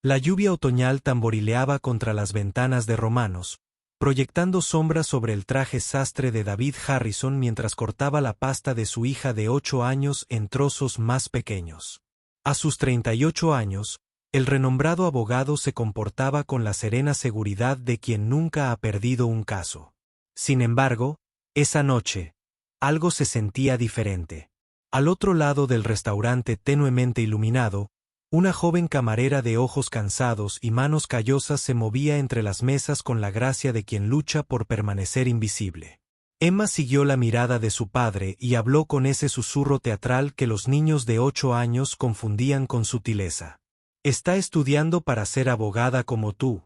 La lluvia otoñal tamborileaba contra las ventanas de Romanos, proyectando sombras sobre el traje sastre de David Harrison mientras cortaba la pasta de su hija de 8 años en trozos más pequeños. A sus 38 años, el renombrado abogado se comportaba con la serena seguridad de quien nunca ha perdido un caso. Sin embargo, esa noche, algo se sentía diferente. Al otro lado del restaurante tenuemente iluminado, una joven camarera de ojos cansados y manos callosas se movía entre las mesas con la gracia de quien lucha por permanecer invisible. Emma siguió la mirada de su padre y habló con ese susurro teatral que los niños de 8 años confundían con sutileza. «Está estudiando para ser abogada como tú,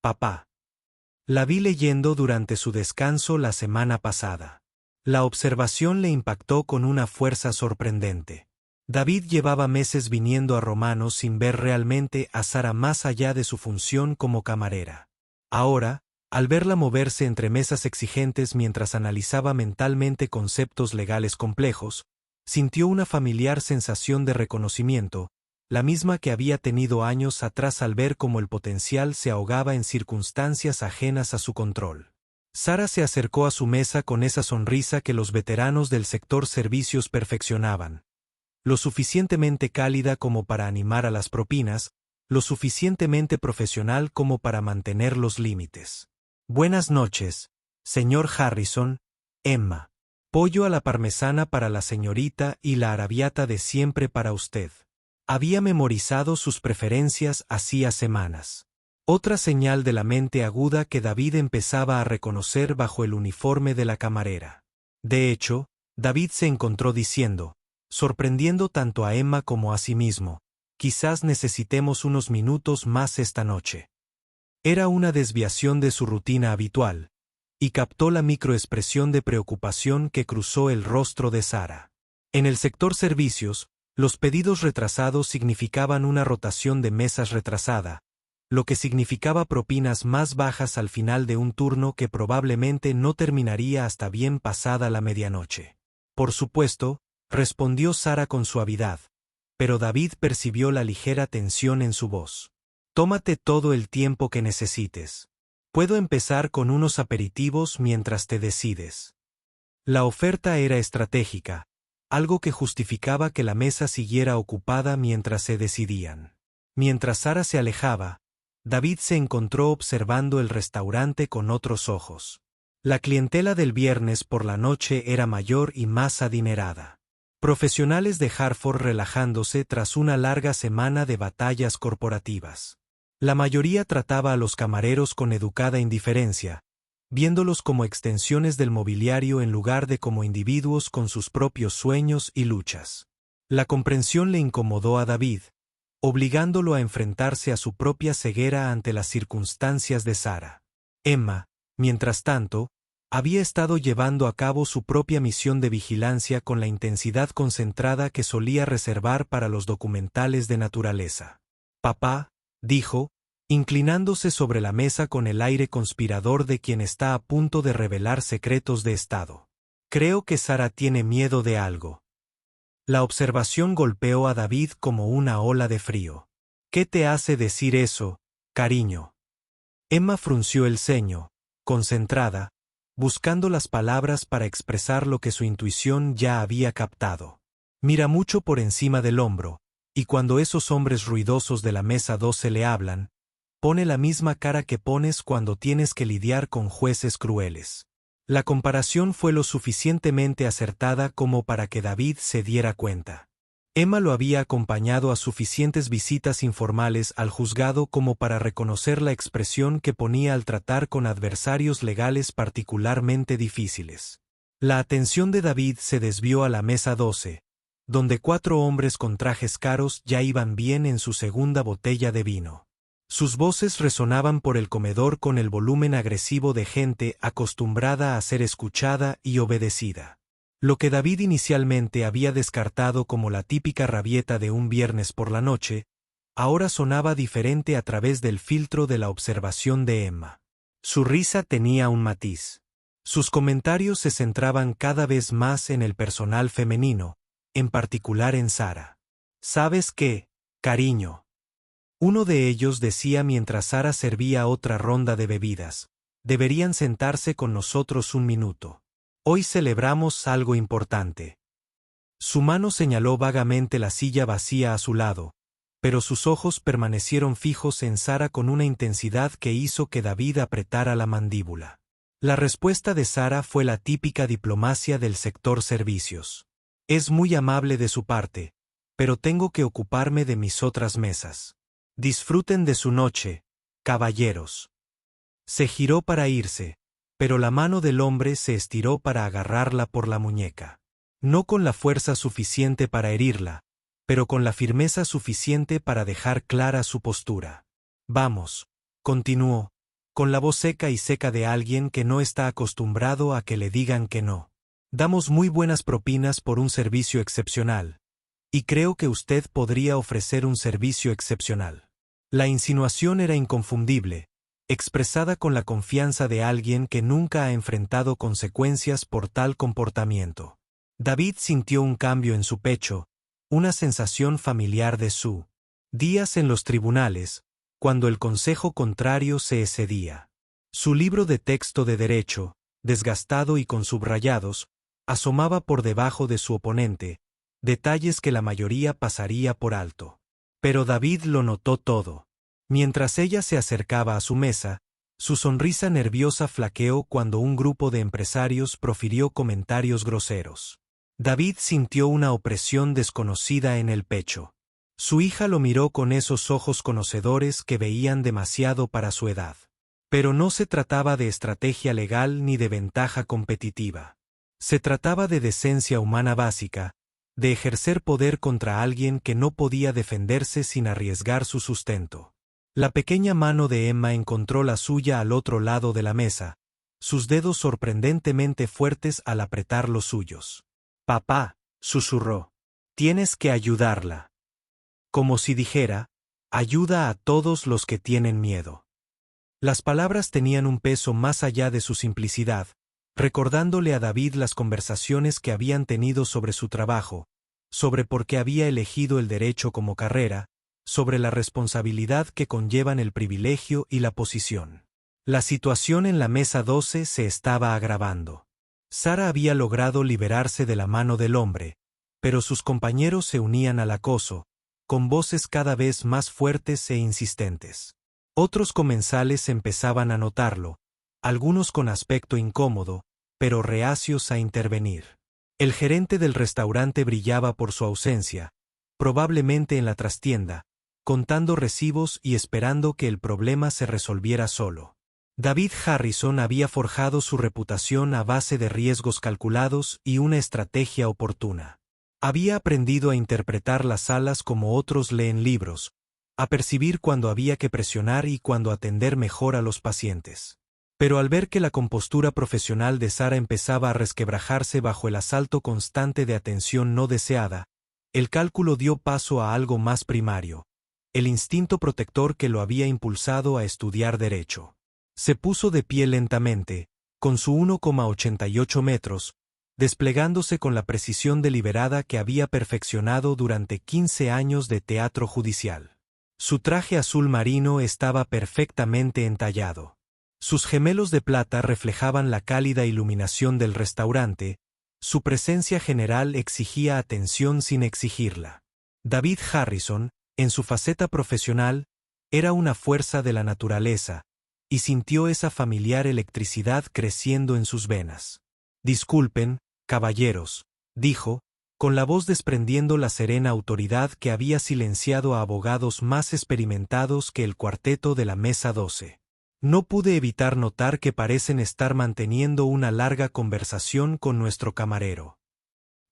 papá». La vi leyendo durante su descanso la semana pasada. La observación le impactó con una fuerza sorprendente. David llevaba meses viniendo a Romanos sin ver realmente a Sara más allá de su función como camarera. Ahora, al verla moverse entre mesas exigentes mientras analizaba mentalmente conceptos legales complejos, sintió una familiar sensación de reconocimiento, la misma que había tenido años atrás al ver cómo el potencial se ahogaba en circunstancias ajenas a su control. Sara se acercó a su mesa con esa sonrisa que los veteranos del sector servicios perfeccionaban. Lo suficientemente cálida como para animar a las propinas, lo suficientemente profesional como para mantener los límites. «Buenas noches, señor Harrison, Emma. Pollo a la parmesana para la señorita y la arrabbiata de siempre para usted». Había memorizado sus preferencias hacía semanas. Otra señal de la mente aguda que David empezaba a reconocer bajo el uniforme de la camarera. De hecho, David se encontró diciendo, sorprendiendo tanto a Emma como a sí mismo, «Quizás necesitemos unos minutos más esta noche». Era una desviación de su rutina habitual, y captó la microexpresión de preocupación que cruzó el rostro de Sara. En el sector servicios, los pedidos retrasados significaban una rotación de mesas retrasada, lo que significaba propinas más bajas al final de un turno que probablemente no terminaría hasta bien pasada la medianoche. «Por supuesto», respondió Sara con suavidad, pero David percibió la ligera tensión en su voz. «Tómate todo el tiempo que necesites. Puedo empezar con unos aperitivos mientras te decides». La oferta era estratégica, algo que justificaba que la mesa siguiera ocupada mientras se decidían. Mientras Sara se alejaba, David se encontró observando el restaurante con otros ojos. La clientela del viernes por la noche era mayor y más adinerada. Profesionales de Hartford relajándose tras una larga semana de batallas corporativas. La mayoría trataba a los camareros con educada indiferencia, viéndolos como extensiones del mobiliario en lugar de como individuos con sus propios sueños y luchas. La comprensión le incomodó a David, obligándolo a enfrentarse a su propia ceguera ante las circunstancias de Sara. Emma, mientras tanto, había estado llevando a cabo su propia misión de vigilancia con la intensidad concentrada que solía reservar para los documentales de naturaleza. «Papá», dijo, inclinándose sobre la mesa con el aire conspirador de quien está a punto de revelar secretos de Estado. «Creo que Sara tiene miedo de algo». La observación golpeó a David como una ola de frío. «¿Qué te hace decir eso, cariño?» Emma frunció el ceño, concentrada, buscando las palabras para expresar lo que su intuición ya había captado. «Mira mucho por encima del hombro, y cuando esos hombres ruidosos de la mesa 12 le hablan, pone la misma cara que pones cuando tienes que lidiar con jueces crueles». La comparación fue lo suficientemente acertada como para que David se diera cuenta. Emma lo había acompañado a suficientes visitas informales al juzgado como para reconocer la expresión que ponía al tratar con adversarios legales particularmente difíciles. La atención de David se desvió a la mesa 12, donde 4 hombres con trajes caros ya iban bien en su segunda botella de vino. Sus voces resonaban por el comedor con el volumen agresivo de gente acostumbrada a ser escuchada y obedecida. Lo que David inicialmente había descartado como la típica rabieta de un viernes por la noche, ahora sonaba diferente a través del filtro de la observación de Emma. Su risa tenía un matiz. Sus comentarios se centraban cada vez más en el personal femenino, en particular en Sara. «¿Sabes qué, cariño? Uno de ellos decía mientras Sara servía otra ronda de bebidas: deberían sentarse con nosotros un minuto. Hoy celebramos algo importante. Su mano señaló vagamente la silla vacía a su lado, pero sus ojos permanecieron fijos en Sara con una intensidad que hizo que David apretara la mandíbula. La respuesta de Sara fue la típica diplomacia del sector servicios. Es muy amable de su parte, pero tengo que ocuparme de mis otras mesas. Disfruten de su noche, caballeros. Se giró para irse, pero la mano del hombre se estiró para agarrarla por la muñeca. No con la fuerza suficiente para herirla, pero con la firmeza suficiente para dejar clara su postura. Vamos, continuó, con la voz seca y seca de alguien que no está acostumbrado a que le digan que no. Damos muy buenas propinas por un servicio excepcional, y creo que usted podría ofrecer un servicio excepcional. La insinuación era inconfundible, expresada con la confianza de alguien que nunca ha enfrentado consecuencias por tal comportamiento. David sintió un cambio en su pecho, una sensación familiar de sus días en los tribunales, cuando el consejo contrario se excedía. Su libro de texto de derecho, desgastado y con subrayados, asomaba por debajo de su oponente, detalles que la mayoría pasaría por alto. Pero David lo notó todo. Mientras ella se acercaba a su mesa, su sonrisa nerviosa flaqueó cuando un grupo de empresarios profirió comentarios groseros. David sintió una opresión desconocida en el pecho. Su hija lo miró con esos ojos conocedores que veían demasiado para su edad. Pero no se trataba de estrategia legal ni de ventaja competitiva. Se trataba de decencia humana básica, de ejercer poder contra alguien que no podía defenderse sin arriesgar su sustento. La pequeña mano de Emma encontró la suya al otro lado de la mesa, sus dedos sorprendentemente fuertes al apretar los suyos. Papá, susurró. Tienes que ayudarla. Como si dijera, ayuda a todos los que tienen miedo. Las palabras tenían un peso más allá de su simplicidad, recordándole a David las conversaciones que habían tenido sobre su trabajo, sobre por qué había elegido el derecho como carrera, sobre la responsabilidad que conllevan el privilegio y la posición. La situación en la mesa 12 se estaba agravando. Sara había logrado liberarse de la mano del hombre, pero sus compañeros se unían al acoso, con voces cada vez más fuertes e insistentes. Otros comensales empezaban a notarlo, algunos con aspecto incómodo, pero reacios a intervenir. El gerente del restaurante brillaba por su ausencia, probablemente en la trastienda, contando recibos y esperando que el problema se resolviera solo. David Harrison había forjado su reputación a base de riesgos calculados y una estrategia oportuna. Había aprendido a interpretar las salas como otros leen libros, a percibir cuando había que presionar y cuando atender mejor a los pacientes. Pero al ver que la compostura profesional de Sara empezaba a resquebrajarse bajo el asalto constante de atención no deseada, el cálculo dio paso a algo más primario, el instinto protector que lo había impulsado a estudiar derecho. Se puso de pie lentamente, con su 1,88 metros, desplegándose con la precisión deliberada que había perfeccionado durante 15 años de teatro judicial. Su traje azul marino estaba perfectamente entallado. Sus gemelos de plata reflejaban la cálida iluminación del restaurante, su presencia general exigía atención sin exigirla. David Harrison, en su faceta profesional, era una fuerza de la naturaleza, y sintió esa familiar electricidad creciendo en sus venas. Disculpen, caballeros, dijo, con la voz desprendiendo la serena autoridad que había silenciado a abogados más experimentados que el cuarteto de la mesa 12. No pude evitar notar que parecen estar manteniendo una larga conversación con nuestro camarero.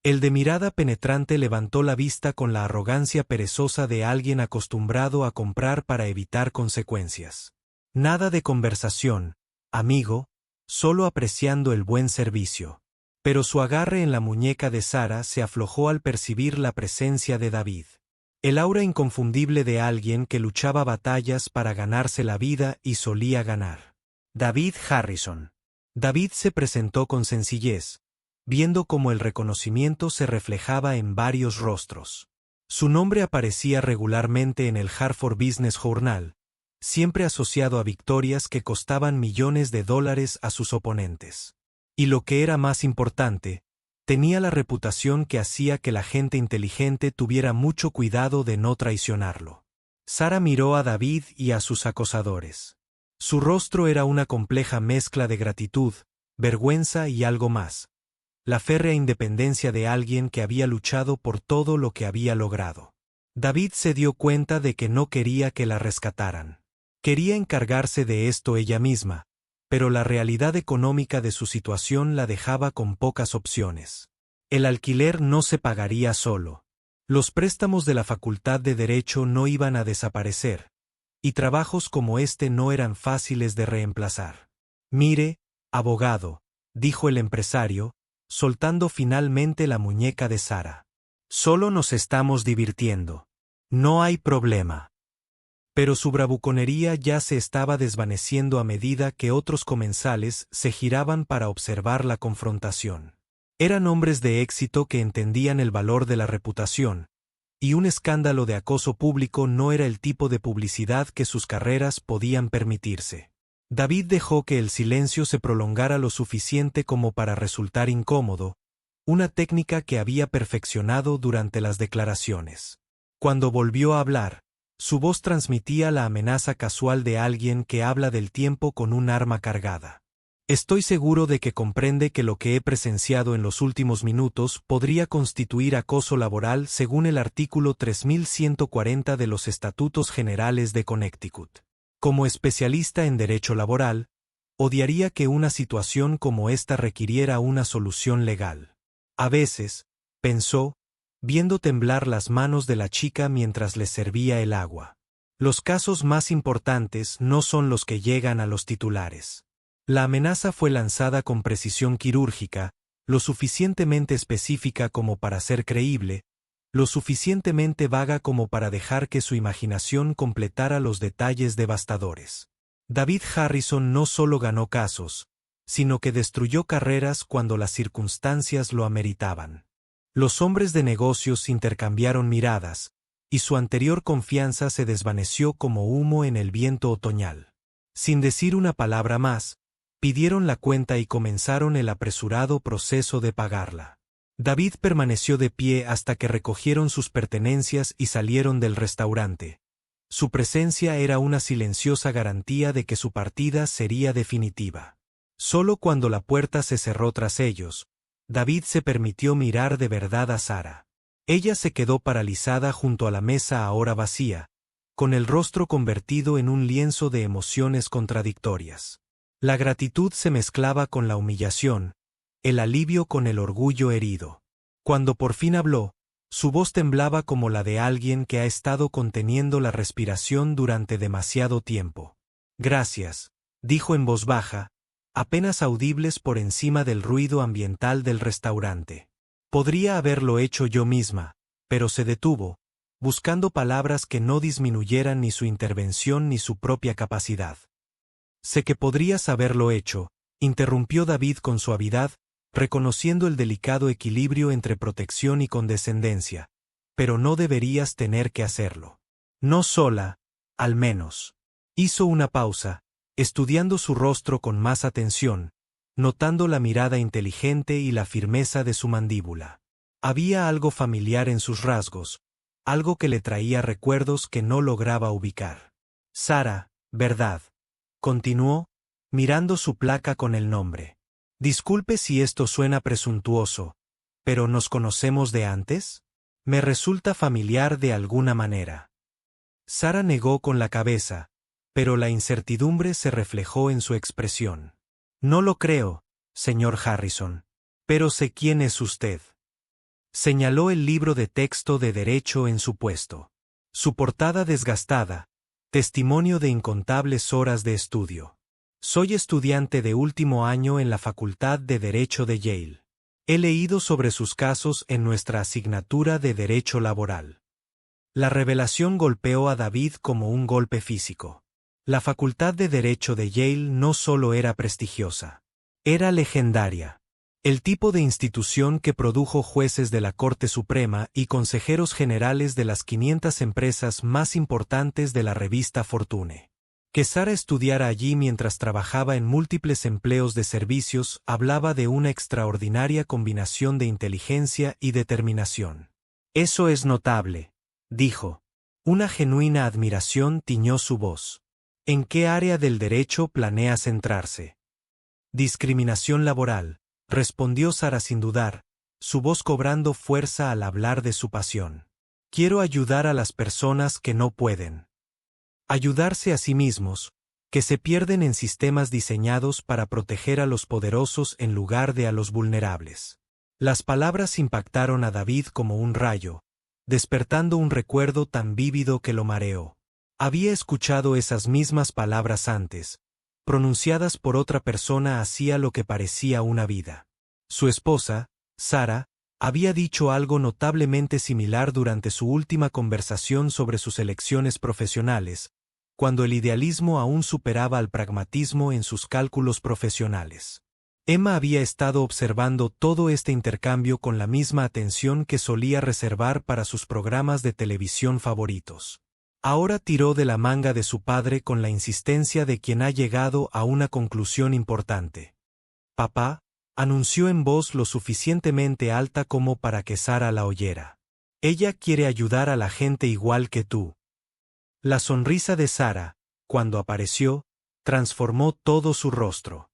El de mirada penetrante levantó la vista con la arrogancia perezosa de alguien acostumbrado a comprar para evitar consecuencias. Nada de conversación, amigo, solo apreciando el buen servicio. Pero su agarre en la muñeca de Sara se aflojó al percibir la presencia de David. El aura inconfundible de alguien que luchaba batallas para ganarse la vida y solía ganar. David Harrison. David se presentó con sencillez, viendo cómo el reconocimiento se reflejaba en varios rostros. Su nombre aparecía regularmente en el Hartford Business Journal, siempre asociado a victorias que costaban millones de dólares a sus oponentes. Y lo que era más importante, tenía la reputación que hacía que la gente inteligente tuviera mucho cuidado de no traicionarlo. Sara miró a David y a sus acosadores. Su rostro era una compleja mezcla de gratitud, vergüenza y algo más. La férrea independencia de alguien que había luchado por todo lo que había logrado. David se dio cuenta de que no quería que la rescataran. Quería encargarse de esto ella misma, pero la realidad económica de su situación la dejaba con pocas opciones. El alquiler no se pagaría solo. Los préstamos de la Facultad de Derecho no iban a desaparecer, y trabajos como este no eran fáciles de reemplazar. Mire, abogado, dijo el empresario, soltando finalmente la muñeca de Sara. Solo nos estamos divirtiendo. No hay problema. Pero su bravuconería ya se estaba desvaneciendo a medida que otros comensales se giraban para observar la confrontación. Eran hombres de éxito que entendían el valor de la reputación, y un escándalo de acoso público no era el tipo de publicidad que sus carreras podían permitirse. David dejó que el silencio se prolongara lo suficiente como para resultar incómodo, una técnica que había perfeccionado durante las declaraciones. Cuando volvió a hablar, su voz transmitía la amenaza casual de alguien que habla del tiempo con un arma cargada. Estoy seguro de que comprende que lo que he presenciado en los últimos minutos podría constituir acoso laboral según el artículo 3140 de los Estatutos Generales de Connecticut. Como especialista en derecho laboral, odiaría que una situación como esta requiriera una solución legal. A veces, pensó, viendo temblar las manos de la chica mientras le servía el agua. Los casos más importantes no son los que llegan a los titulares. La amenaza fue lanzada con precisión quirúrgica, lo suficientemente específica como para ser creíble, lo suficientemente vaga como para dejar que su imaginación completara los detalles devastadores. David Harrison no solo ganó casos, sino que destruyó carreras cuando las circunstancias lo ameritaban. Los hombres de negocios intercambiaron miradas, y su anterior confianza se desvaneció como humo en el viento otoñal. Sin decir una palabra más, pidieron la cuenta y comenzaron el apresurado proceso de pagarla. David permaneció de pie hasta que recogieron sus pertenencias y salieron del restaurante. Su presencia era una silenciosa garantía de que su partida sería definitiva. Solo cuando la puerta se cerró tras ellos, David se permitió mirar de verdad a Sara. Ella se quedó paralizada junto a la mesa ahora vacía, con el rostro convertido en un lienzo de emociones contradictorias. La gratitud se mezclaba con la humillación, el alivio con el orgullo herido. Cuando por fin habló, su voz temblaba como la de alguien que ha estado conteniendo la respiración durante demasiado tiempo. Gracias, dijo en voz baja, apenas audibles por encima del ruido ambiental del restaurante. Podría haberlo hecho yo misma, pero se detuvo, buscando palabras que no disminuyeran ni su intervención ni su propia capacidad. Sé que podrías haberlo hecho, interrumpió David con suavidad, reconociendo el delicado equilibrio entre protección y condescendencia, pero no deberías tener que hacerlo. No sola, al menos. Hizo una pausa, estudiando su rostro con más atención, notando la mirada inteligente y la firmeza de su mandíbula. Había algo familiar en sus rasgos, algo que le traía recuerdos que no lograba ubicar. Sara, ¿verdad? Continuó, mirando su placa con el nombre. Disculpe si esto suena presuntuoso, pero ¿nos conocemos de antes? Me resulta familiar de alguna manera. Sara negó con la cabeza, pero la incertidumbre se reflejó en su expresión. No lo creo, señor Harrison. Pero sé quién es usted. Señaló el libro de texto de derecho en su puesto. Su portada desgastada, testimonio de incontables horas de estudio. Soy estudiante de último año en la Facultad de Derecho de Yale. He leído sobre sus casos en nuestra asignatura de Derecho Laboral. La revelación golpeó a David como un golpe físico. La Facultad de Derecho de Yale no solo era prestigiosa, era legendaria. El tipo de institución que produjo jueces de la Corte Suprema y consejeros generales de las 500 empresas más importantes de la revista Fortune. Que Sara estudiara allí mientras trabajaba en múltiples empleos de servicios hablaba de una extraordinaria combinación de inteligencia y determinación. Eso es notable, dijo. Una genuina admiración tiñó su voz. ¿En qué área del derecho planea centrarse? Discriminación laboral, respondió Sara sin dudar, su voz cobrando fuerza al hablar de su pasión. Quiero ayudar a las personas que no pueden. Ayudarse a sí mismos, que se pierden en sistemas diseñados para proteger a los poderosos en lugar de a los vulnerables. Las palabras impactaron a David como un rayo, despertando un recuerdo tan vívido que lo mareó. Había escuchado esas mismas palabras antes, pronunciadas por otra persona hacía lo que parecía una vida. Su esposa, Sara, había dicho algo notablemente similar durante su última conversación sobre sus elecciones profesionales, cuando el idealismo aún superaba al pragmatismo en sus cálculos profesionales. Emma había estado observando todo este intercambio con la misma atención que solía reservar para sus programas de televisión favoritos. Ahora tiró de la manga de su padre con la insistencia de quien ha llegado a una conclusión importante. Papá, anunció en voz lo suficientemente alta como para que Sara la oyera. Ella quiere ayudar a la gente igual que tú. La sonrisa de Sara, cuando apareció, transformó todo su rostro.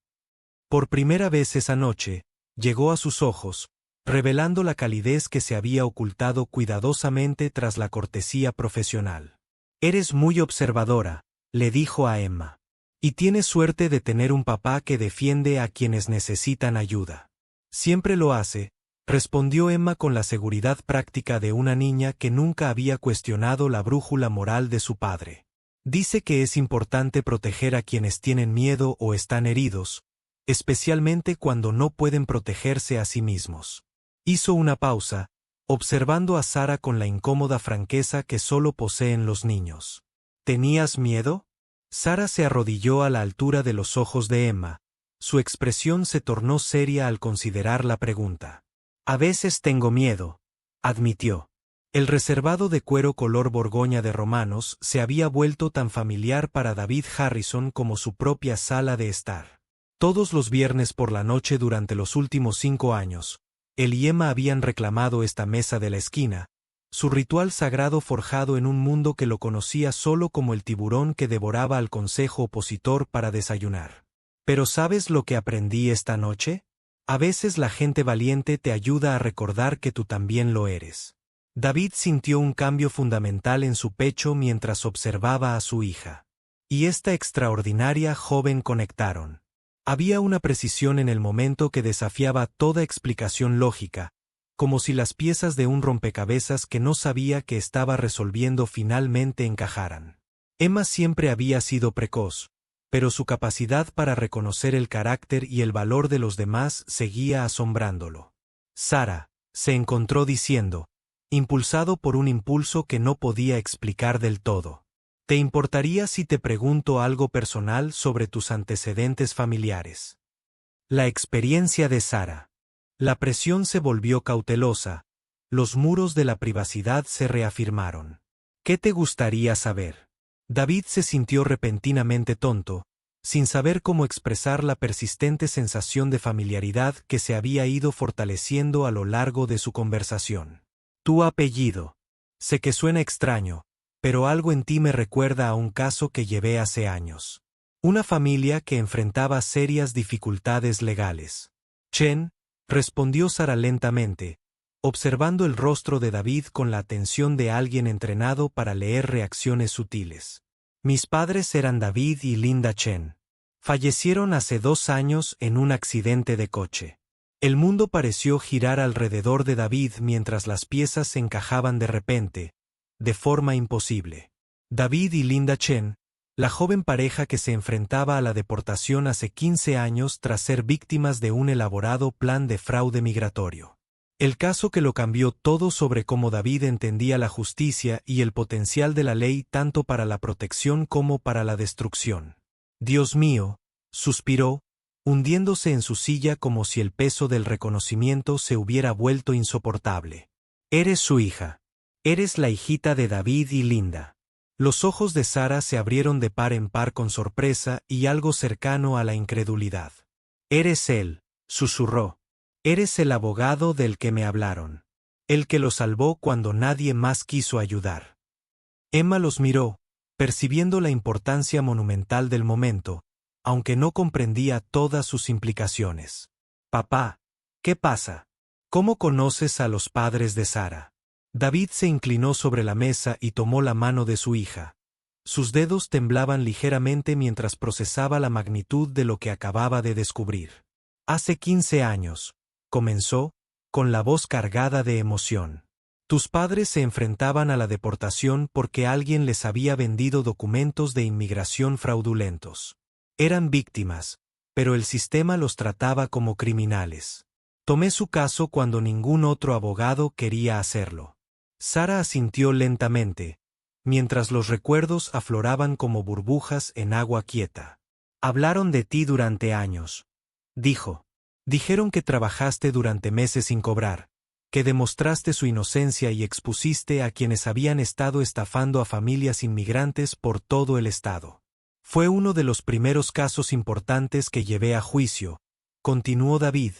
Por primera vez esa noche, llegó a sus ojos, revelando la calidez que se había ocultado cuidadosamente tras la cortesía profesional. Eres muy observadora, le dijo a Emma. Y tienes suerte de tener un papá que defiende a quienes necesitan ayuda. Siempre lo hace, respondió Emma con la seguridad práctica de una niña que nunca había cuestionado la brújula moral de su padre. Dice que es importante proteger a quienes tienen miedo o están heridos, especialmente cuando no pueden protegerse a sí mismos. Hizo una pausa, observando a Sara con la incómoda franqueza que solo poseen los niños. ¿Tenías miedo? Sara se arrodilló a la altura de los ojos de Emma. Su expresión se tornó seria al considerar la pregunta. A veces tengo miedo, admitió. El reservado de cuero color borgoña de Romanos se había vuelto tan familiar para David Harrison como su propia sala de estar. Todos los viernes por la noche durante los últimos 5 años, él y Emma habían reclamado esta mesa de la esquina, su ritual sagrado forjado en un mundo que lo conocía solo como el tiburón que devoraba al consejo opositor para desayunar. ¿Pero sabes lo que aprendí esta noche? A veces la gente valiente te ayuda a recordar que tú también lo eres. David sintió un cambio fundamental en su pecho mientras observaba a su hija. Y esta extraordinaria joven conectaron. Había una precisión en el momento que desafiaba toda explicación lógica, como si las piezas de un rompecabezas que no sabía que estaba resolviendo finalmente encajaran. Emma siempre había sido precoz, pero su capacidad para reconocer el carácter y el valor de los demás seguía asombrándolo. Sara, se encontró diciendo, impulsado por un impulso que no podía explicar del todo. ¿Te importaría si te pregunto algo personal sobre tus antecedentes familiares? La experiencia de Sara. La presión se volvió cautelosa, los muros de la privacidad se reafirmaron. ¿Qué te gustaría saber? David se sintió repentinamente tonto, sin saber cómo expresar la persistente sensación de familiaridad que se había ido fortaleciendo a lo largo de su conversación. Tu apellido. Sé que suena extraño, pero algo en ti me recuerda a un caso que llevé hace años. Una familia que enfrentaba serias dificultades legales. Chen, respondió Sara lentamente, observando el rostro de David con la atención de alguien entrenado para leer reacciones sutiles. Mis padres eran David y Linda Chen. Fallecieron hace 2 años en un accidente de coche. El mundo pareció girar alrededor de David mientras las piezas se encajaban de repente, de forma imposible. David y Linda Chen, la joven pareja que se enfrentaba a la deportación hace 15 años tras ser víctimas de un elaborado plan de fraude migratorio. El caso que lo cambió todo sobre cómo David entendía la justicia y el potencial de la ley tanto para la protección como para la destrucción. Dios mío, suspiró, hundiéndose en su silla como si el peso del reconocimiento se hubiera vuelto insoportable. Eres su hija. Eres la hijita de David y Linda. Los ojos de Sara se abrieron de par en par con sorpresa y algo cercano a la incredulidad. Eres él, susurró. Eres el abogado del que me hablaron. El que lo salvó cuando nadie más quiso ayudar. Emma los miró, percibiendo la importancia monumental del momento, aunque no comprendía todas sus implicaciones. Papá, ¿qué pasa? ¿Cómo conoces a los padres de Sara? David se inclinó sobre la mesa y tomó la mano de su hija. Sus dedos temblaban ligeramente mientras procesaba la magnitud de lo que acababa de descubrir. Hace 15 años, comenzó, con la voz cargada de emoción. Tus padres se enfrentaban a la deportación porque alguien les había vendido documentos de inmigración fraudulentos. Eran víctimas, pero el sistema los trataba como criminales. Tomé su caso cuando ningún otro abogado quería hacerlo. Sara asintió lentamente, mientras los recuerdos afloraban como burbujas en agua quieta. Hablaron de ti durante años, dijo. Dijeron que trabajaste durante meses sin cobrar, que demostraste su inocencia y expusiste a quienes habían estado estafando a familias inmigrantes por todo el estado. Fue uno de los primeros casos importantes que llevé a juicio, continuó David,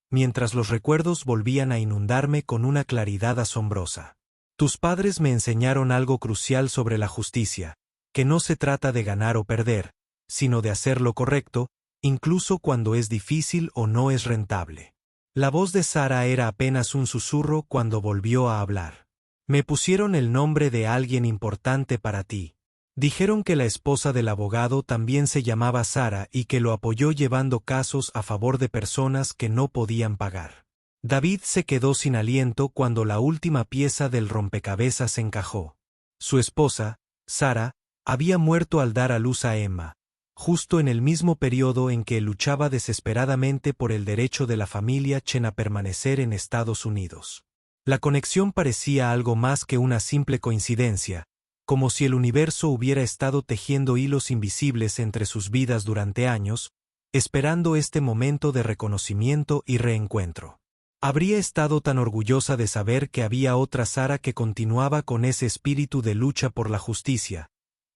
mientras los recuerdos volvían a inundarme con una claridad asombrosa. Tus padres me enseñaron algo crucial sobre la justicia, que no se trata de ganar o perder, sino de hacer lo correcto, incluso cuando es difícil o no es rentable. La voz de Sara era apenas un susurro cuando volvió a hablar. Me pusieron el nombre de alguien importante para ti. Dijeron que la esposa del abogado también se llamaba Sara y que lo apoyó llevando casos a favor de personas que no podían pagar. David se quedó sin aliento cuando la última pieza del rompecabezas encajó. Su esposa, Sara, había muerto al dar a luz a Emma, justo en el mismo periodo en que luchaba desesperadamente por el derecho de la familia Chen a permanecer en Estados Unidos. La conexión parecía algo más que una simple coincidencia, como si el universo hubiera estado tejiendo hilos invisibles entre sus vidas durante años, esperando este momento de reconocimiento y reencuentro. Habría estado tan orgullosa de saber que había otra Sara que continuaba con ese espíritu de lucha por la justicia,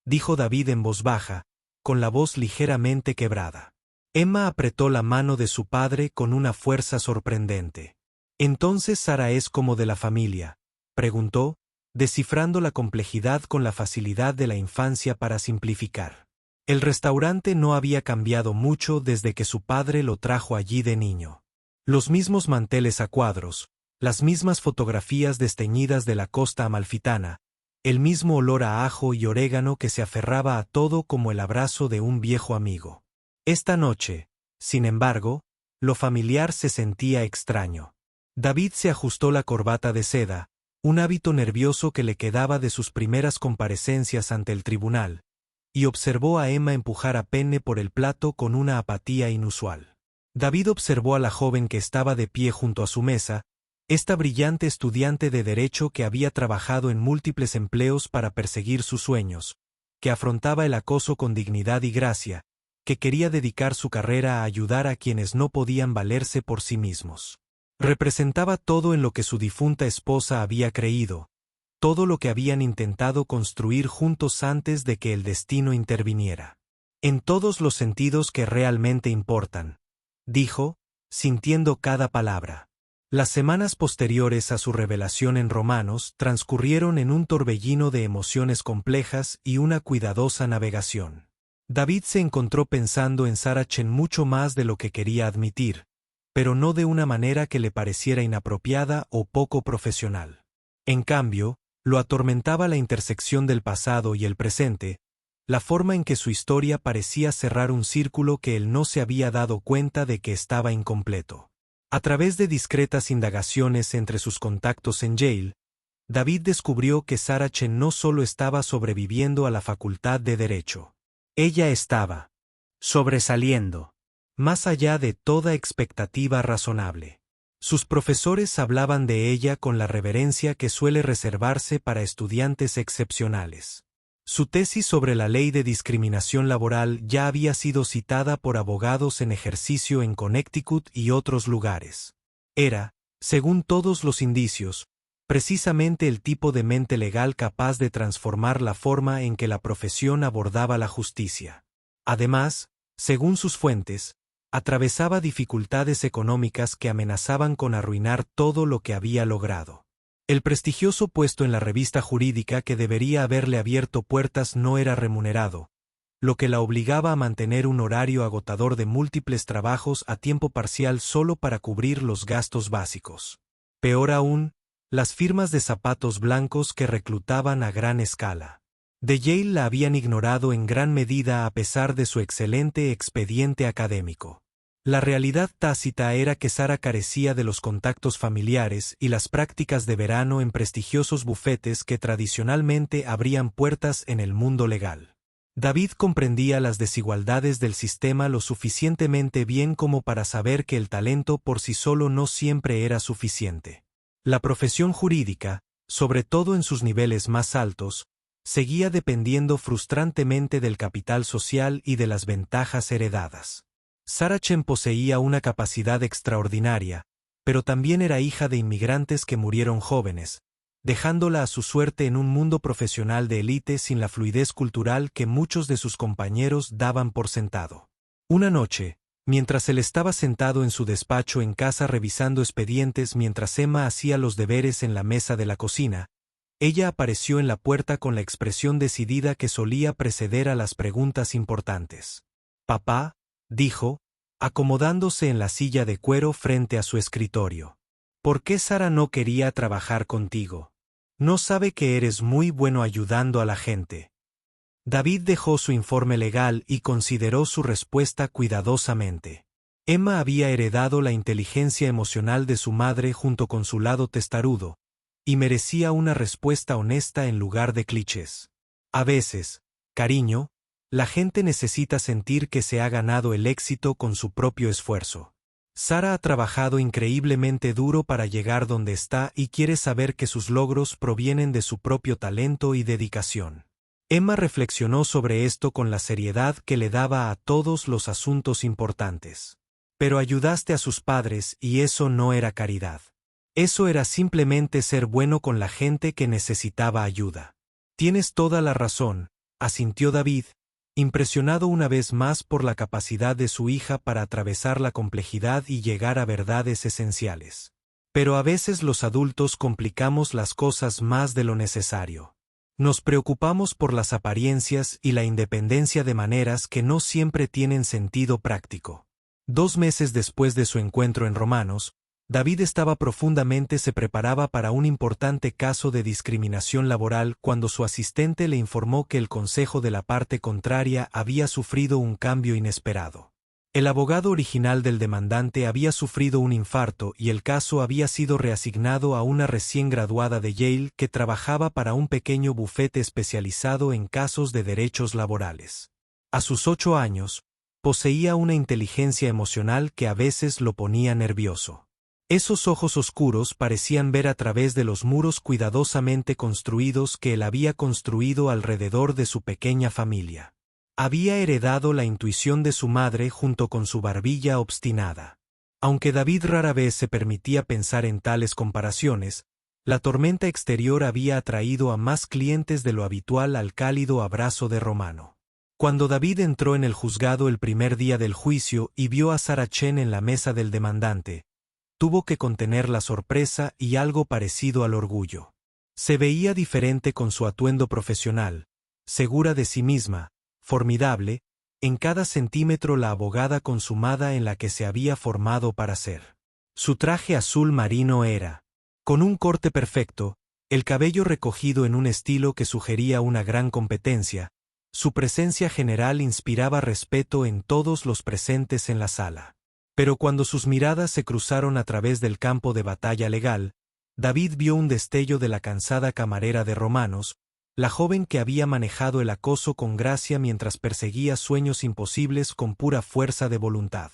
dijo David en voz baja, con la voz ligeramente quebrada. Emma apretó la mano de su padre con una fuerza sorprendente. ¿Entonces Sara es como de la familia?, preguntó, descifrando la complejidad con la facilidad de la infancia para simplificar. El restaurante no había cambiado mucho desde que su padre lo trajo allí de niño. Los mismos manteles a cuadros, las mismas fotografías desteñidas de la costa amalfitana, el mismo olor a ajo y orégano que se aferraba a todo como el abrazo de un viejo amigo. Esta noche, sin embargo, lo familiar se sentía extraño. David se ajustó la corbata de seda, un hábito nervioso que le quedaba de sus primeras comparecencias ante el tribunal, y observó a Emma empujar a Penne por el plato con una apatía inusual. David observó a la joven que estaba de pie junto a su mesa, esta brillante estudiante de derecho que había trabajado en múltiples empleos para perseguir sus sueños, que afrontaba el acoso con dignidad y gracia, que quería dedicar su carrera a ayudar a quienes no podían valerse por sí mismos. Representaba todo en lo que su difunta esposa había creído, todo lo que habían intentado construir juntos antes de que el destino interviniera. En todos los sentidos que realmente importan, dijo, sintiendo cada palabra. Las semanas posteriores a su revelación en Romanos transcurrieron en un torbellino de emociones complejas y una cuidadosa navegación. David se encontró pensando en Sara Chen mucho más de lo que quería admitir, pero no de una manera que le pareciera inapropiada o poco profesional. En cambio, lo atormentaba la intersección del pasado y el presente, la forma en que su historia parecía cerrar un círculo que él no se había dado cuenta de que estaba incompleto. A través de discretas indagaciones entre sus contactos en Yale, David descubrió que Sara Chen no solo estaba sobreviviendo a la facultad de Derecho. Ella estaba sobresaliendo, más allá de toda expectativa razonable. Sus profesores hablaban de ella con la reverencia que suele reservarse para estudiantes excepcionales. Su tesis sobre la ley de discriminación laboral ya había sido citada por abogados en ejercicio en Connecticut y otros lugares. Era, según todos los indicios, precisamente el tipo de mente legal capaz de transformar la forma en que la profesión abordaba la justicia. Además, según sus fuentes, atravesaba dificultades económicas que amenazaban con arruinar todo lo que había logrado. El prestigioso puesto en la revista jurídica que debería haberle abierto puertas no era remunerado, lo que la obligaba a mantener un horario agotador de múltiples trabajos a tiempo parcial solo para cubrir los gastos básicos. Peor aún, las firmas de zapatos blancos que reclutaban a gran escala. De Yale la habían ignorado en gran medida a pesar de su excelente expediente académico. La realidad tácita era que Sara carecía de los contactos familiares y las prácticas de verano en prestigiosos bufetes que tradicionalmente abrían puertas en el mundo legal. David comprendía las desigualdades del sistema lo suficientemente bien como para saber que el talento por sí solo no siempre era suficiente. La profesión jurídica, sobre todo en sus niveles más altos, seguía dependiendo frustrantemente del capital social y de las ventajas heredadas. Sarah Chen poseía una capacidad extraordinaria, pero también era hija de inmigrantes que murieron jóvenes, dejándola a su suerte en un mundo profesional de élite sin la fluidez cultural que muchos de sus compañeros daban por sentado. Una noche, mientras él estaba sentado en su despacho en casa revisando expedientes mientras Emma hacía los deberes en la mesa de la cocina, ella apareció en la puerta con la expresión decidida que solía preceder a las preguntas importantes. «Papá», dijo, acomodándose en la silla de cuero frente a su escritorio. «¿Por qué Sara no quería trabajar contigo? No sabe que eres muy bueno ayudando a la gente». David dejó su informe legal y consideró su respuesta cuidadosamente. Emma había heredado la inteligencia emocional de su madre junto con su lado testarudo, y merecía una respuesta honesta en lugar de clichés. A veces, cariño, la gente necesita sentir que se ha ganado el éxito con su propio esfuerzo. Sara ha trabajado increíblemente duro para llegar donde está y quiere saber que sus logros provienen de su propio talento y dedicación. Emma reflexionó sobre esto con la seriedad que le daba a todos los asuntos importantes. Pero ayudaste a sus padres y eso no era caridad. Eso era simplemente ser bueno con la gente que necesitaba ayuda. Tienes toda la razón, asintió David, impresionado una vez más por la capacidad de su hija para atravesar la complejidad y llegar a verdades esenciales. Pero a veces los adultos complicamos las cosas más de lo necesario. Nos preocupamos por las apariencias y la independencia de maneras que no siempre tienen sentido práctico. 2 meses después de su encuentro en Romanos, David estaba profundamente se preparaba para un importante caso de discriminación laboral cuando su asistente le informó que el consejo de la parte contraria había sufrido un cambio inesperado. El abogado original del demandante había sufrido un infarto y el caso había sido reasignado a una recién graduada de Yale que trabajaba para un pequeño bufete especializado en casos de derechos laborales. A sus 8 años, poseía una inteligencia emocional que a veces lo ponía nervioso. Esos ojos oscuros parecían ver a través de los muros cuidadosamente construidos que él había construido alrededor de su pequeña familia. Había heredado la intuición de su madre junto con su barbilla obstinada. Aunque David rara vez se permitía pensar en tales comparaciones, la tormenta exterior había atraído a más clientes de lo habitual al cálido abrazo de Romano. Cuando David entró en el juzgado el primer día del juicio y vio a Sarah Chen en la mesa del demandante, tuvo que contener la sorpresa y algo parecido al orgullo. Se veía diferente con su atuendo profesional, segura de sí misma, formidable, en cada centímetro la abogada consumada en la que se había formado para ser. Su traje azul marino era, con un corte perfecto, el cabello recogido en un estilo que sugería una gran competencia, su presencia general inspiraba respeto en todos los presentes en la sala. Pero cuando sus miradas se cruzaron a través del campo de batalla legal, David vio un destello de la cansada camarera de Romanos, la joven que había manejado el acoso con gracia mientras perseguía sueños imposibles con pura fuerza de voluntad.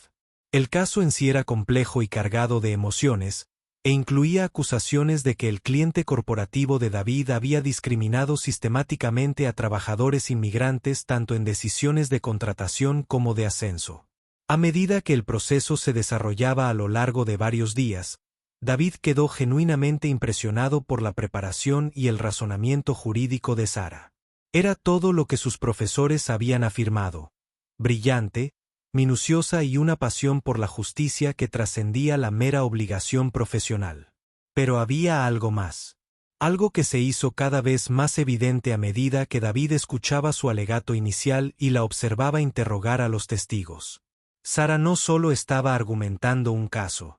El caso en sí era complejo y cargado de emociones, e incluía acusaciones de que el cliente corporativo de David había discriminado sistemáticamente a trabajadores inmigrantes tanto en decisiones de contratación como de ascenso. A medida que el proceso se desarrollaba a lo largo de varios días, David quedó genuinamente impresionado por la preparación y el razonamiento jurídico de Sara. Era todo lo que sus profesores habían afirmado: brillante, minuciosa y una pasión por la justicia que trascendía la mera obligación profesional. Pero había algo más. Algo que se hizo cada vez más evidente a medida que David escuchaba su alegato inicial y la observaba interrogar a los testigos. Sara no solo estaba argumentando un caso.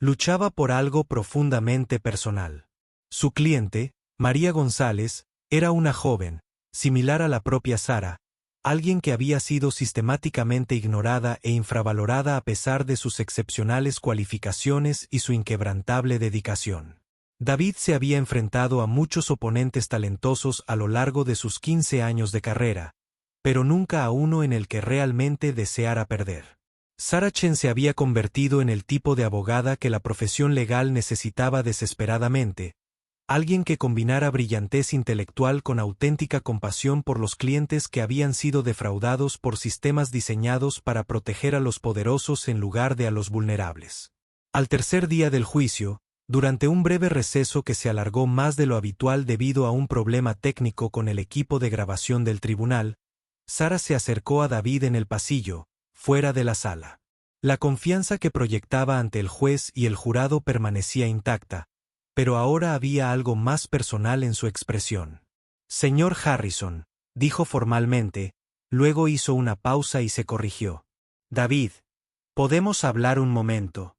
Luchaba por algo profundamente personal. Su cliente, María González, era una joven, similar a la propia Sara, alguien que había sido sistemáticamente ignorada e infravalorada a pesar de sus excepcionales cualificaciones y su inquebrantable dedicación. David se había enfrentado a muchos oponentes talentosos a lo largo de sus 15 años de carrera, pero nunca a uno en el que realmente deseara perder. Sara Chen se había convertido en el tipo de abogada que la profesión legal necesitaba desesperadamente, alguien que combinara brillantez intelectual con auténtica compasión por los clientes que habían sido defraudados por sistemas diseñados para proteger a los poderosos en lugar de a los vulnerables. Al tercer día del juicio, durante un breve receso que se alargó más de lo habitual debido a un problema técnico con el equipo de grabación del tribunal, Sara se acercó a David en el pasillo, fuera de la sala. La confianza que proyectaba ante el juez y el jurado permanecía intacta, pero ahora había algo más personal en su expresión. Señor Harrison, dijo formalmente, luego hizo una pausa y se corrigió. David, ¿podemos hablar un momento?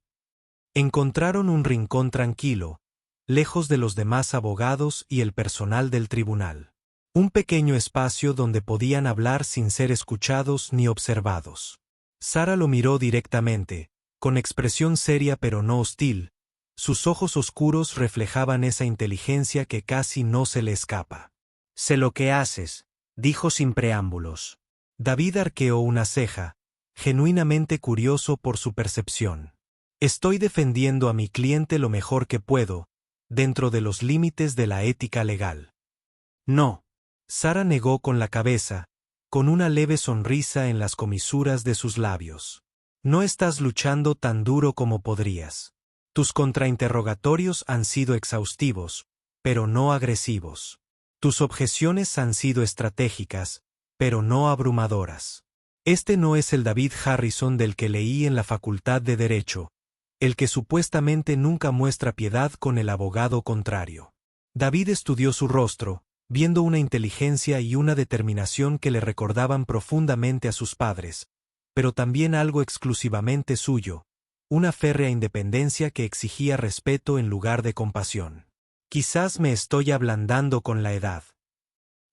Encontraron un rincón tranquilo, lejos de los demás abogados y el personal del tribunal. Un pequeño espacio donde podían hablar sin ser escuchados ni observados. Sara lo miró directamente, con expresión seria pero no hostil. Sus ojos oscuros reflejaban esa inteligencia que casi no se le escapa. Sé lo que haces, dijo sin preámbulos. David arqueó una ceja, genuinamente curioso por su percepción. Estoy defendiendo a mi cliente lo mejor que puedo, dentro de los límites de la ética legal. No. Sara negó con la cabeza, con una leve sonrisa en las comisuras de sus labios. No estás luchando tan duro como podrías. Tus contrainterrogatorios han sido exhaustivos, pero no agresivos. Tus objeciones han sido estratégicas, pero no abrumadoras. Este no es el David Harrison del que leí en la Facultad de Derecho, el que supuestamente nunca muestra piedad con el abogado contrario. David estudió su rostro, viendo una inteligencia y una determinación que le recordaban profundamente a sus padres, pero también algo exclusivamente suyo, una férrea independencia que exigía respeto en lugar de compasión. Quizás me estoy ablandando con la edad.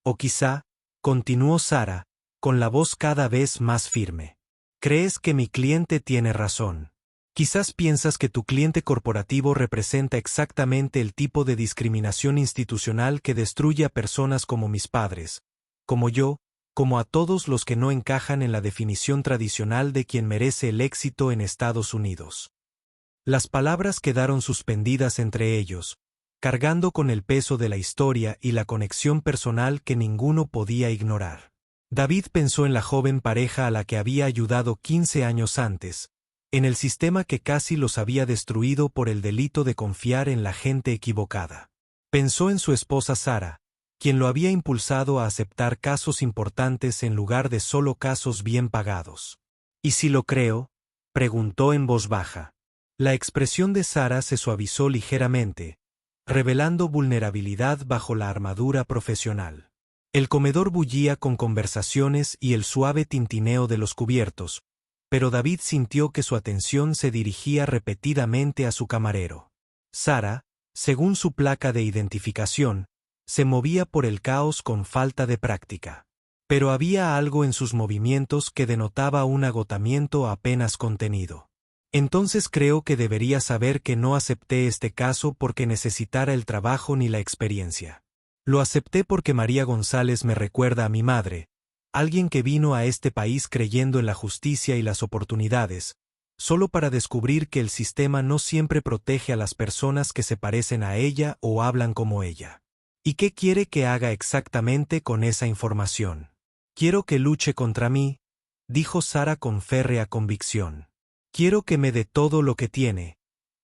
O quizá, continuó Sara, con la voz cada vez más firme. ¿Crees que mi cliente tiene razón? Quizás piensas que tu cliente corporativo representa exactamente el tipo de discriminación institucional que destruye a personas como mis padres, como yo, como a todos los que no encajan en la definición tradicional de quien merece el éxito en Estados Unidos. Las palabras quedaron suspendidas entre ellos, cargando con el peso de la historia y la conexión personal que ninguno podía ignorar. David pensó en la joven pareja a la que había ayudado 15 años antes, en el sistema que casi los había destruido por el delito de confiar en la gente equivocada. Pensó en su esposa Sara, quien lo había impulsado a aceptar casos importantes en lugar de solo casos bien pagados. ¿Y si lo creo?, preguntó en voz baja. La expresión de Sara se suavizó ligeramente, revelando vulnerabilidad bajo la armadura profesional. El comedor bullía con conversaciones y el suave tintineo de los cubiertos, pero David sintió que su atención se dirigía repetidamente a su camarero. Sara, según su placa de identificación, se movía por el caos con falta de práctica. Pero había algo en sus movimientos que denotaba un agotamiento apenas contenido. Entonces creo que debería saber que no acepté este caso porque necesitara el trabajo ni la experiencia. Lo acepté porque María González me recuerda a mi madre, alguien que vino a este país creyendo en la justicia y las oportunidades, solo para descubrir que el sistema no siempre protege a las personas que se parecen a ella o hablan como ella. ¿Y qué quiere que haga exactamente con esa información? Quiero que luche contra mí, dijo Sara con férrea convicción. Quiero que me dé todo lo que tiene,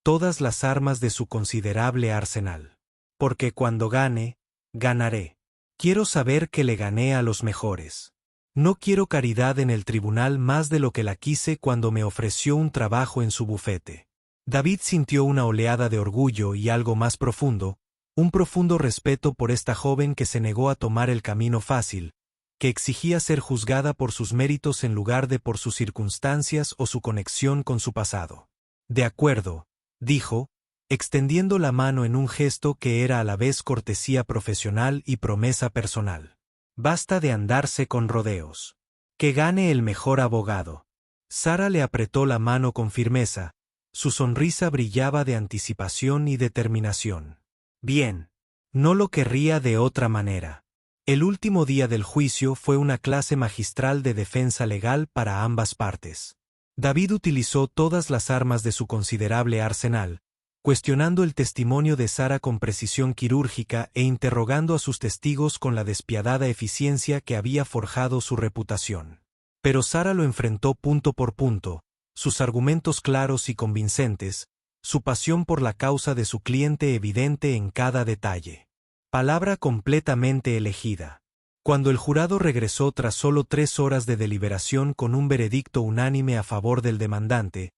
todas las armas de su considerable arsenal. Porque cuando gane, ganaré. Quiero saber que le gané a los mejores. No quiero caridad en el tribunal más de lo que la quise cuando me ofreció un trabajo en su bufete. David sintió una oleada de orgullo y algo más profundo, un profundo respeto por esta joven que se negó a tomar el camino fácil, que exigía ser juzgada por sus méritos en lugar de por sus circunstancias o su conexión con su pasado. De acuerdo, dijo, extendiendo la mano en un gesto que era a la vez cortesía profesional y promesa personal. Basta de andarse con rodeos. Que gane el mejor abogado. Sara le apretó la mano con firmeza, su sonrisa brillaba de anticipación y determinación. Bien. No lo querría de otra manera. El último día del juicio fue una clase magistral de defensa legal para ambas partes. David utilizó todas las armas de su considerable arsenal, cuestionando el testimonio de Sara con precisión quirúrgica e interrogando a sus testigos con la despiadada eficiencia que había forjado su reputación. Pero Sara lo enfrentó punto por punto, sus argumentos claros y convincentes, su pasión por la causa de su cliente evidente en cada detalle. Palabra completamente elegida. Cuando el jurado regresó tras solo 3 horas de deliberación con un veredicto unánime a favor del demandante,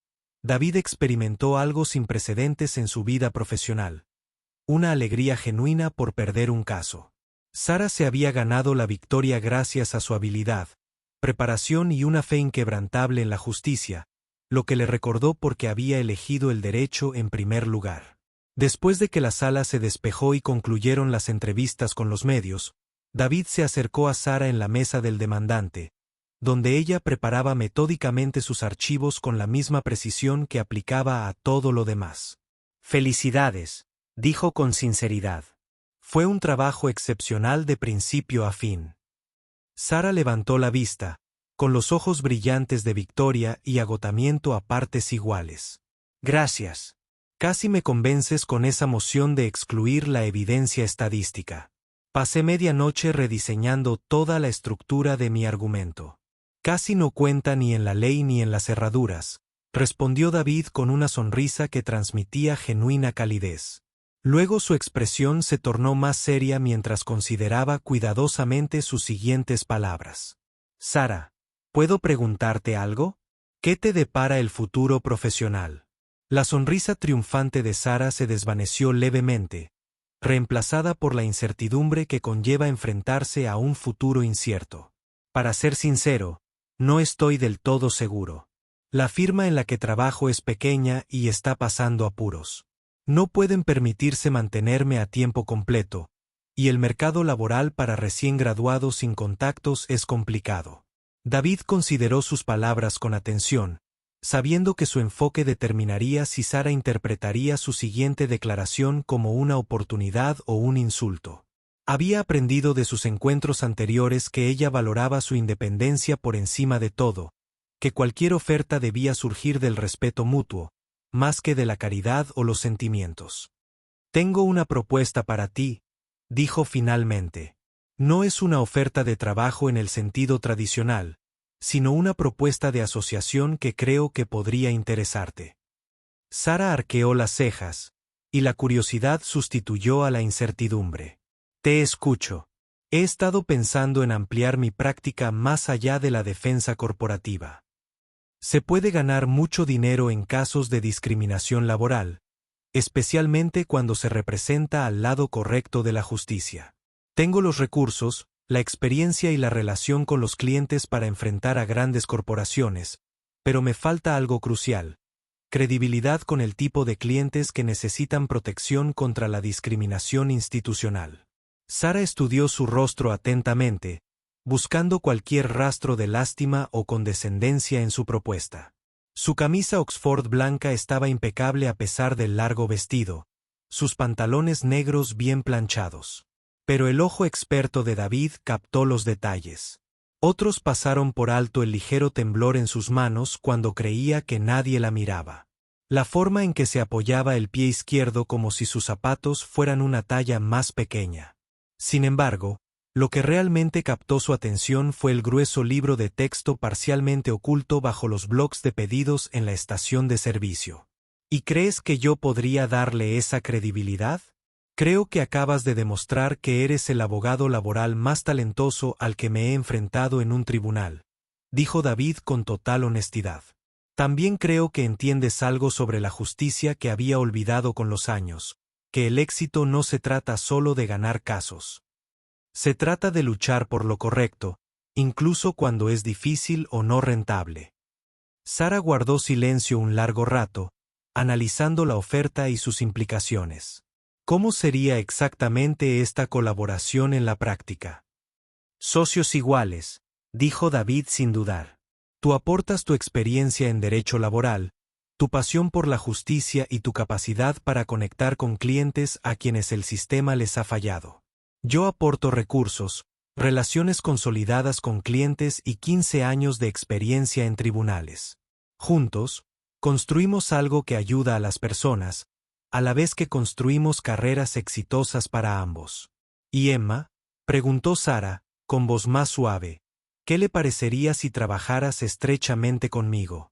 David experimentó algo sin precedentes en su vida profesional. Una alegría genuina por perder un caso. Sara se había ganado la victoria gracias a su habilidad, preparación y una fe inquebrantable en la justicia, lo que le recordó porque había elegido el derecho en primer lugar. Después de que la sala se despejó y concluyeron las entrevistas con los medios, David se acercó a Sara en la mesa del demandante, donde ella preparaba metódicamente sus archivos con la misma precisión que aplicaba a todo lo demás. «Felicidades», dijo con sinceridad. «Fue un trabajo excepcional de principio a fin». Sara levantó la vista, con los ojos brillantes de victoria y agotamiento a partes iguales. «Gracias. Casi me convences con esa moción de excluir la evidencia estadística. Pasé media noche rediseñando toda la estructura de mi argumento. Casi no cuenta ni en la ley ni en las herraduras», respondió David con una sonrisa que transmitía genuina calidez. Luego su expresión se tornó más seria mientras consideraba cuidadosamente sus siguientes palabras. «Sara, ¿puedo preguntarte algo? ¿Qué te depara el futuro profesional?» La sonrisa triunfante de Sara se desvaneció levemente, reemplazada por la incertidumbre que conlleva enfrentarse a un futuro incierto. «Para ser sincero, no estoy del todo seguro. La firma en la que trabajo es pequeña y está pasando apuros. No pueden permitirse mantenerme a tiempo completo, y el mercado laboral para recién graduados sin contactos es complicado». David consideró sus palabras con atención, sabiendo que su enfoque determinaría si Sara interpretaría su siguiente declaración como una oportunidad o un insulto. Había aprendido de sus encuentros anteriores que ella valoraba su independencia por encima de todo, que cualquier oferta debía surgir del respeto mutuo, más que de la caridad o los sentimientos. «Tengo una propuesta para ti», dijo finalmente. «No es una oferta de trabajo en el sentido tradicional, sino una propuesta de asociación que creo que podría interesarte». Sara arqueó las cejas, y la curiosidad sustituyó a la incertidumbre. «Te escucho. He estado pensando en ampliar mi práctica más allá de la defensa corporativa. Se puede ganar mucho dinero en casos de discriminación laboral, especialmente cuando se representa al lado correcto de la justicia. Tengo los recursos, la experiencia y la relación con los clientes para enfrentar a grandes corporaciones, pero me falta algo crucial: credibilidad con el tipo de clientes que necesitan protección contra la discriminación institucional». Sara estudió su rostro atentamente, buscando cualquier rastro de lástima o condescendencia en su propuesta. Su camisa Oxford blanca estaba impecable a pesar del largo vestido, sus pantalones negros bien planchados. Pero el ojo experto de David captó los detalles. Otros pasaron por alto el ligero temblor en sus manos cuando creía que nadie la miraba. La forma en que se apoyaba el pie izquierdo como si sus zapatos fueran una talla más pequeña. Sin embargo, lo que realmente captó su atención fue el grueso libro de texto parcialmente oculto bajo los blocs de pedidos en la estación de servicio. ¿Y crees que yo podría darle esa credibilidad? Creo que acabas de demostrar que eres el abogado laboral más talentoso al que me he enfrentado en un tribunal, dijo David con total honestidad. También creo que entiendes algo sobre la justicia que había olvidado con los años, que el éxito no se trata solo de ganar casos. Se trata de luchar por lo correcto, incluso cuando es difícil o no rentable. Sara guardó silencio un largo rato, analizando la oferta y sus implicaciones. ¿Cómo sería exactamente esta colaboración en la práctica? Socios iguales, dijo David sin dudar. Tú aportas tu experiencia en derecho laboral, tu pasión por la justicia y tu capacidad para conectar con clientes a quienes el sistema les ha fallado. Yo aporto recursos, relaciones consolidadas con clientes y 15 años de experiencia en tribunales. Juntos, construimos algo que ayuda a las personas, a la vez que construimos carreras exitosas para ambos. ¿Y Emma?, preguntó Sara, con voz más suave. ¿Qué le parecería si trabajaras estrechamente conmigo?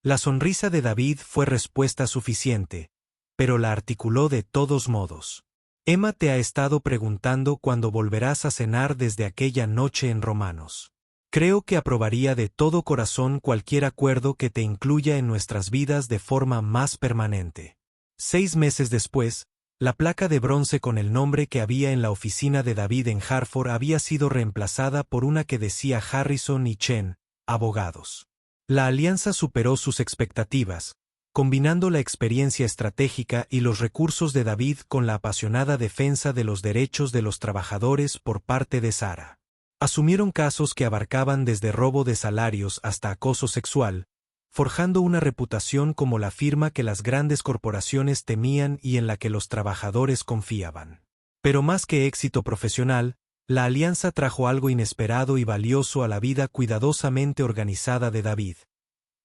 La sonrisa de David fue respuesta suficiente, pero la articuló de todos modos. Emma te ha estado preguntando cuándo volverás a cenar desde aquella noche en Romanos. Creo que aprobaría de todo corazón cualquier acuerdo que te incluya en nuestras vidas de forma más permanente. 6 meses después, la placa de bronce con el nombre que había en la oficina de David en Hartford había sido reemplazada por una que decía Harrison y Chen, abogados. La alianza superó sus expectativas, combinando la experiencia estratégica y los recursos de David con la apasionada defensa de los derechos de los trabajadores por parte de Sara. Asumieron casos que abarcaban desde robo de salarios hasta acoso sexual, forjando una reputación como la firma que las grandes corporaciones temían y en la que los trabajadores confiaban. Pero más que éxito profesional, la alianza trajo algo inesperado y valioso a la vida cuidadosamente organizada de David.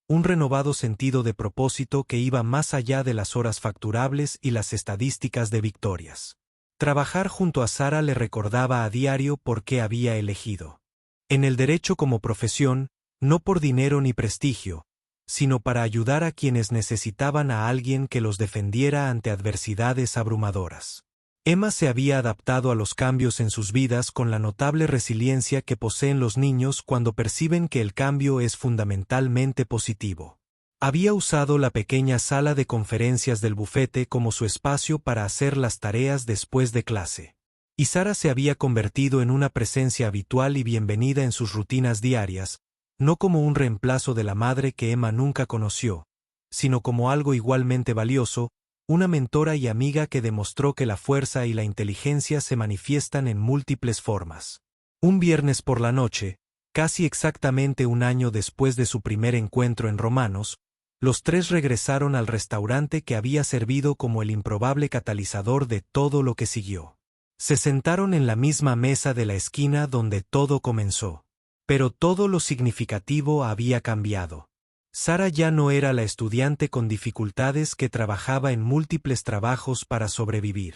Un renovado sentido de propósito que iba más allá de las horas facturables y las estadísticas de victorias. Trabajar junto a Sara le recordaba a diario por qué había elegido. En el derecho como profesión, no por dinero ni prestigio, sino para ayudar a quienes necesitaban a alguien que los defendiera ante adversidades abrumadoras. Emma se había adaptado a los cambios en sus vidas con la notable resiliencia que poseen los niños cuando perciben que el cambio es fundamentalmente positivo. Había usado la pequeña sala de conferencias del bufete como su espacio para hacer las tareas después de clase. Y Sara se había convertido en una presencia habitual y bienvenida en sus rutinas diarias, no como un reemplazo de la madre que Emma nunca conoció, sino como algo igualmente valioso, una mentora y amiga que demostró que la fuerza y la inteligencia se manifiestan en múltiples formas. Un viernes por la noche, casi exactamente un año después de su primer encuentro en Romanos, los tres regresaron al restaurante que había servido como el improbable catalizador de todo lo que siguió. Se sentaron en la misma mesa de la esquina donde todo comenzó. Pero todo lo significativo había cambiado. Sara ya no era la estudiante con dificultades que trabajaba en múltiples trabajos para sobrevivir.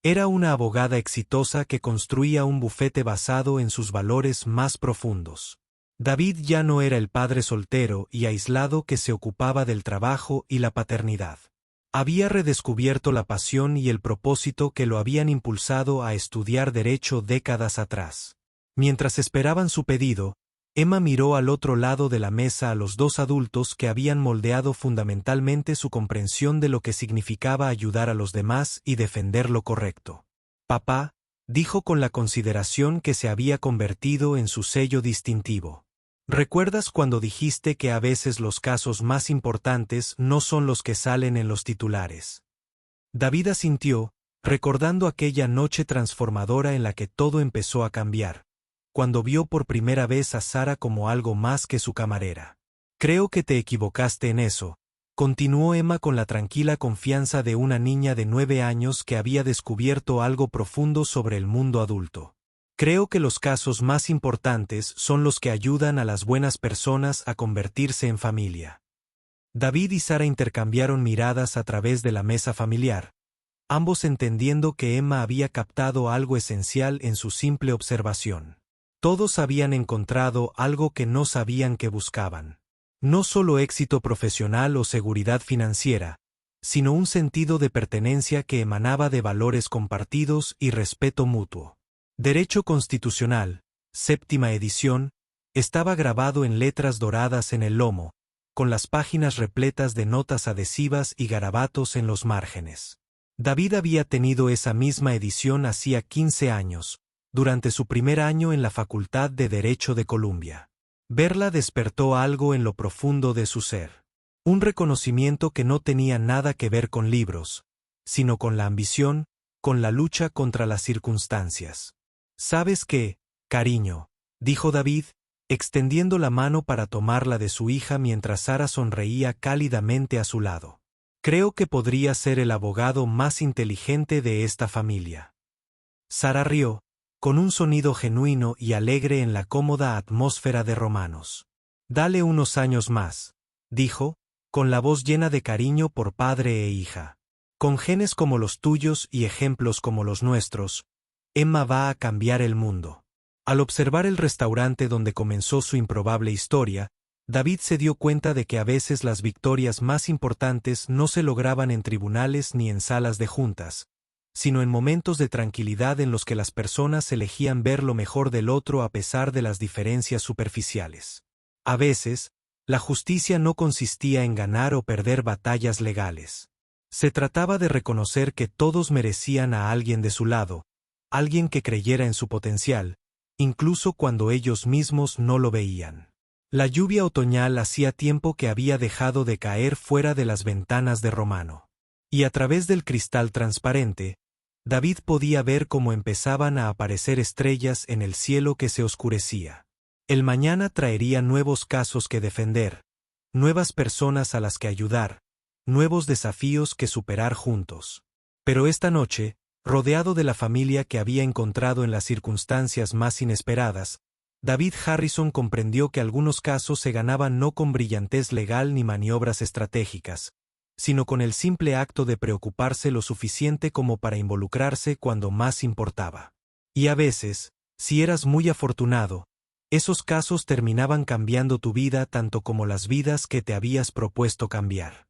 Era una abogada exitosa que construía un bufete basado en sus valores más profundos. David ya no era el padre soltero y aislado que se ocupaba del trabajo y la paternidad. Había redescubierto la pasión y el propósito que lo habían impulsado a estudiar derecho décadas atrás. Mientras esperaban su pedido, Emma miró al otro lado de la mesa a los dos adultos que habían moldeado fundamentalmente su comprensión de lo que significaba ayudar a los demás y defender lo correcto. Papá, dijo con la consideración que se había convertido en su sello distintivo. ¿Recuerdas cuando dijiste que a veces los casos más importantes no son los que salen en los titulares? David asintió, recordando aquella noche transformadora en la que todo empezó a cambiar, cuando vio por primera vez a Sara como algo más que su camarera. Creo que te equivocaste en eso, continuó Emma con la tranquila confianza de una niña de 9 años que había descubierto algo profundo sobre el mundo adulto. Creo que los casos más importantes son los que ayudan a las buenas personas a convertirse en familia. David y Sara intercambiaron miradas a través de la mesa familiar, ambos entendiendo que Emma había captado algo esencial en su simple observación. Todos habían encontrado algo que no sabían que buscaban. No solo éxito profesional o seguridad financiera, sino un sentido de pertenencia que emanaba de valores compartidos y respeto mutuo. Derecho Constitucional, séptima edición, estaba grabado en letras doradas en el lomo, con las páginas repletas de notas adhesivas y garabatos en los márgenes. David había tenido esa misma edición hacía 15 años, durante su primer año en la Facultad de Derecho de Columbia. Verla despertó algo en lo profundo de su ser. Un reconocimiento que no tenía nada que ver con libros, sino con la ambición, con la lucha contra las circunstancias. «¿Sabes qué, cariño?», dijo David, extendiendo la mano para tomarla de su hija mientras Sara sonreía cálidamente a su lado. «Creo que podría ser el abogado más inteligente de esta familia». Sara rió, con un sonido genuino y alegre en la cómoda atmósfera de Romanos. «Dale unos años más», dijo, con la voz llena de cariño por padre e hija. «Con genes como los tuyos y ejemplos como los nuestros, Emma va a cambiar el mundo». Al observar el restaurante donde comenzó su improbable historia, David se dio cuenta de que a veces las victorias más importantes no se lograban en tribunales ni en salas de juntas, sino en momentos de tranquilidad en los que las personas elegían ver lo mejor del otro a pesar de las diferencias superficiales. A veces, la justicia no consistía en ganar o perder batallas legales. Se trataba de reconocer que todos merecían a alguien de su lado, alguien que creyera en su potencial, incluso cuando ellos mismos no lo veían. La lluvia otoñal hacía tiempo que había dejado de caer fuera de las ventanas de Romano. Y a través del cristal transparente, David podía ver cómo empezaban a aparecer estrellas en el cielo que se oscurecía. El mañana traería nuevos casos que defender, nuevas personas a las que ayudar, nuevos desafíos que superar juntos. Pero esta noche, rodeado de la familia que había encontrado en las circunstancias más inesperadas, David Harrison comprendió que algunos casos se ganaban no con brillantez legal ni maniobras estratégicas, sino con el simple acto de preocuparse lo suficiente como para involucrarse cuando más importaba. Y a veces, si eras muy afortunado, esos casos terminaban cambiando tu vida tanto como las vidas que te habías propuesto cambiar.